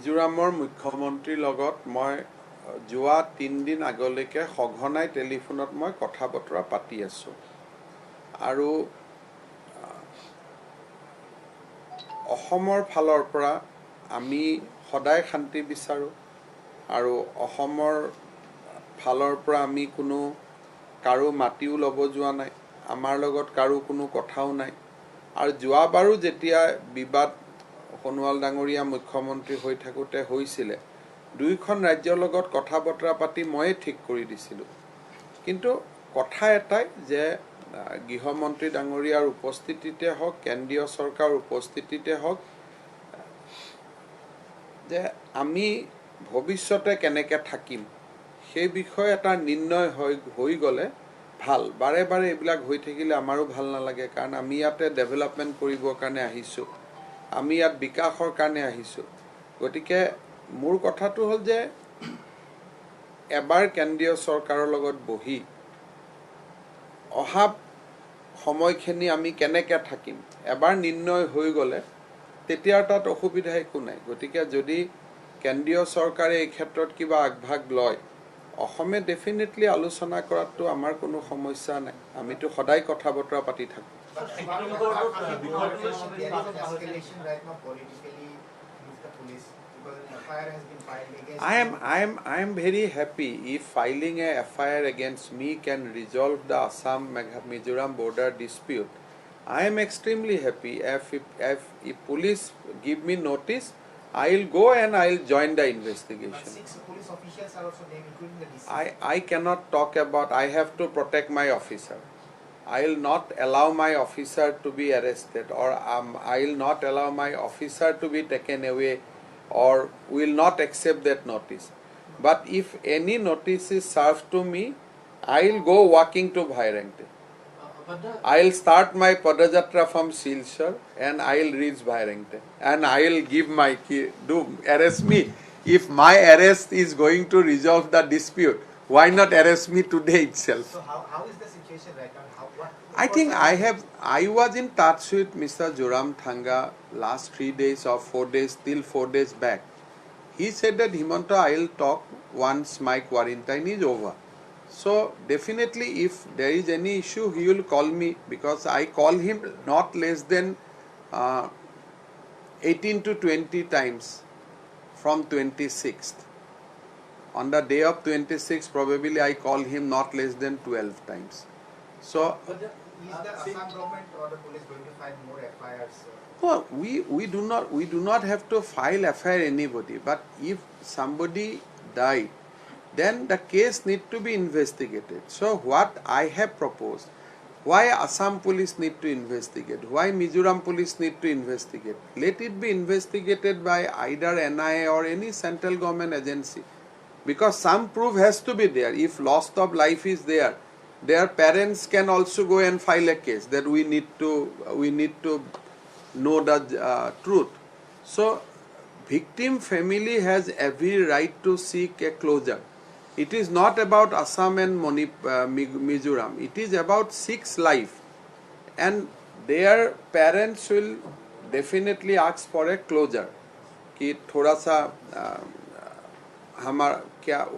মিজোৰামৰ মুখ্যমন্ত্ৰীৰ লগত মই যোৱা 3 দিন আগলৈকে সঘনাই টেলিফোনত মই কথা বতৰা পাতি আছোঁ আৰু অসমৰ ফালৰ পৰা আমি সদায় শান্তি বিচাৰোঁ আৰু অসমৰ ফালৰ পৰা আমি কোনো কাৰো মাটিও ল'ব যোৱা নাই, আমাৰ লগত কাৰো কোনো কথাও নাই আৰু যোৱাবাৰো যেতিয়া বিবাদ সোণোৱাল ডাঙৰীয়া মুখ্যমন্ত্ৰী হৈ থাকোঁতে হৈছিলে দুইখন ৰাজ্যৰ লগত কথা বতৰা পাতি ময়ে ঠিক কৰি দিছিলোঁ। কিন্তু কথা এটাই যে গৃহমন্ত্ৰী ডাঙৰীয়াৰ উপস্থিতিতে হওক, কেন্দ্ৰীয় চৰকাৰৰ উপস্থিতিতে হওক, যে আমি ভৱিষ্যতে কেনেকৈ থাকিম সেই বিষয়ে এটা নিৰ্ণয় হৈ গ'লে ভাল। বাৰে বাৰে এইবিলাক হৈ থাকিলে আমাৰো ভাল নালাগে, কাৰণ আমি ইয়াতে ডেভেলপমেণ্ট কৰিবৰ কাৰণে আহিছোঁ, আমি ইয়াত বিকাশৰ কাৰণে আহিছোঁ। গতিকে মোৰ কথাটো হ'ল যে এবাৰ কেন্দ্ৰীয় চৰকাৰৰ লগত বহি অহা সময়খিনি আমি কেনেকৈ থাকিম এবাৰ নিৰ্ণয় হৈ গ'লে তেতিয়া তাত অসুবিধা একো নাই। গতিকে যদি কেন্দ্ৰীয় চৰকাৰে এই ক্ষেত্ৰত কিবা আগভাগ লয়, অসমে ডেফিনেটলি আলোচনা কৰাটো আমাৰ কোনো সমস্যা নাই, আমিতো সদায় কথা বতৰা পাতি থাকোঁ। I am very happy if filing a FIR against me can resolve the Assam Mizoram border dispute. I am extremely happy if police give me notice, I will go and I will join the investigation. But 6 police officials are also named, including the DC. I cannot talk about, I have to protect my officer. I will not allow my officer to be arrested, or I will not allow my officer to be taken away, or will not accept that notice. But if any notice is served to me, I will go walking to Bhairangte. I will start my Padajatra from Silchar and I will reach Bhairangte. And I will give my key, arrest me. If my arrest is going to resolve the dispute, why not arrest me today itself? So how is the situation right now? I think I was in touch with Mr. Joramthanga last 3 days or 4 days, till 4 days back. He said that Himanta, I will talk once my quarantine is over. So definitely if there is any issue, he will call me, because I call him not less than 18 to 20 times from 26th. On the day of 26th, probably I call him not less than 12 times. So Is the Assam government or the police going to file more FIRs? no, we do not have to file FIR anybody, but if somebody died, then the case need to be investigated. So what I have proposed, why Assam police need to investigate, why Mizoram police need to investigate, let it be investigated by either NIA or any central government agency, because some proof has to be there. If loss of life is there, their parents can also go and file a case that we need to know the truth. So victim family has every right to seek a closure. It is not about Assam and Mizoram. It is about 6 life, and their parents will definitely ask for a closure. कि थोड़ा सा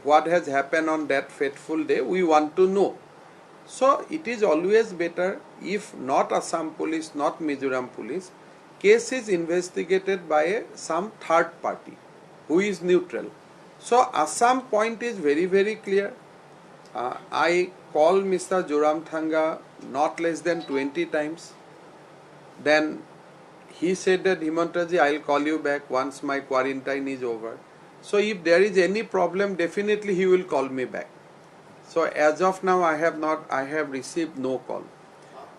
what has happened on that fateful day, we want to know. So it is always better if not Assam police, not Mizoram police, case is investigated by some third party who is neutral. So Assam point is very, very clear. I called Mr. Joramthanga not less than 20 times. Then he said that Himantaji, I will call you back once my quarantine is over. So if there is any problem, definitely he will call me back. So as of now, I have received no call.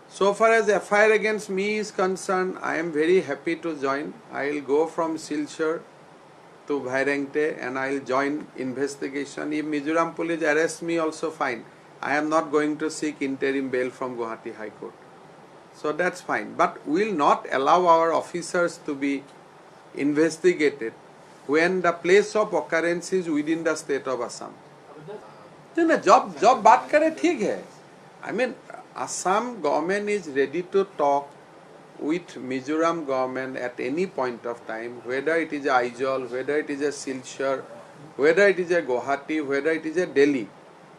So far as FIR against me is concerned, I am very happy to join. I will go from Silchar to Bhairangte and I will join investigation. If Mizoram police arrest me, also fine. I am not going to seek interim bail from Guwahati High Court. So that's fine. But we will not allow our officers to be investigated when the place of occurrence is within the state of Assam. No, job बात करे ठीक है. I mean, Assam government is ready to talk with Mizoram government at any point of time, whether it is a Aizawl, whether it is a Silchar, whether it is a Guwahati, whether it is a Delhi.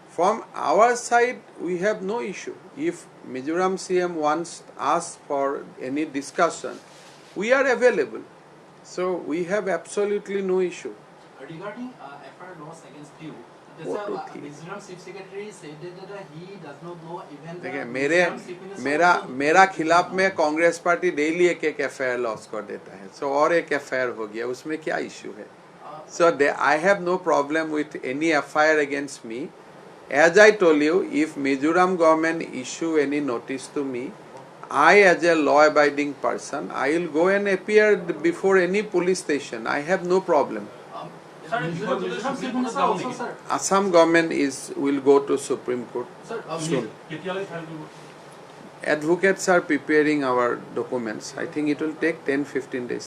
From our side, we have no issue. If Mizoram CM wants us for any discussion, we are available. So we have absolutely no issue. Regarding FIR loss against you, the What to think? Mizoram Chief Secretary said that he does not know even the देखिए Mizoram Chief Minister मेरा खिलाफ में Congress party daily एक FIR loss कर देता है. सो और एक एफआईआर हो गया, उसमें क्या इशू है? So I have no problem with any FIR against me. As I told you, if Mizoram government issue any notice to me, I as a law-abiding person, I will go and appear before any police station. I have no problem. Mizoram Chief Minister also, sir. Assam government will go to Supreme Court Sir, soon. Advocates are preparing our documents. I think it will take 10-15 days.